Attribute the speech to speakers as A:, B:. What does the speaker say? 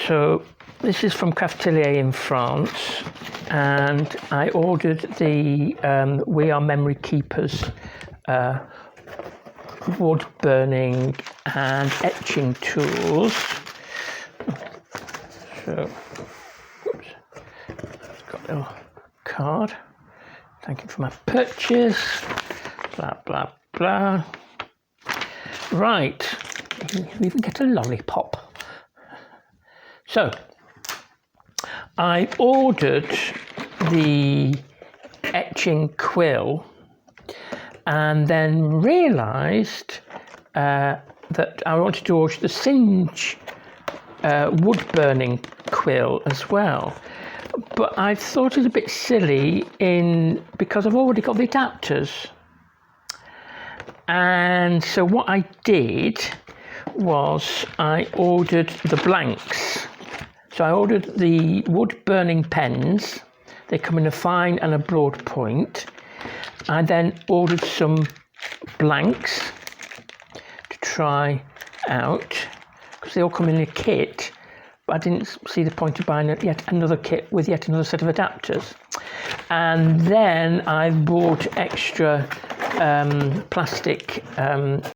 A: So this is from Craftelier in France, and I ordered the We Are Memory Keepers wood burning and etching tools. So, oops, it's got a little card. Thank you for my purchase. Blah blah blah. Right, you even get a lollipop. So, I ordered the etching quill and then realised that I wanted to order the Singe wood burning quill as well. But I thought it was a bit silly because I've already got the adapters. And so what I did was I ordered the blanks. So I ordered the wood burning pens. They come in a fine and a broad point. I then ordered some blanks to try out because they all come in a kit, but I didn't see the point of buying yet another kit with yet another set of adapters. And then I bought extra plastic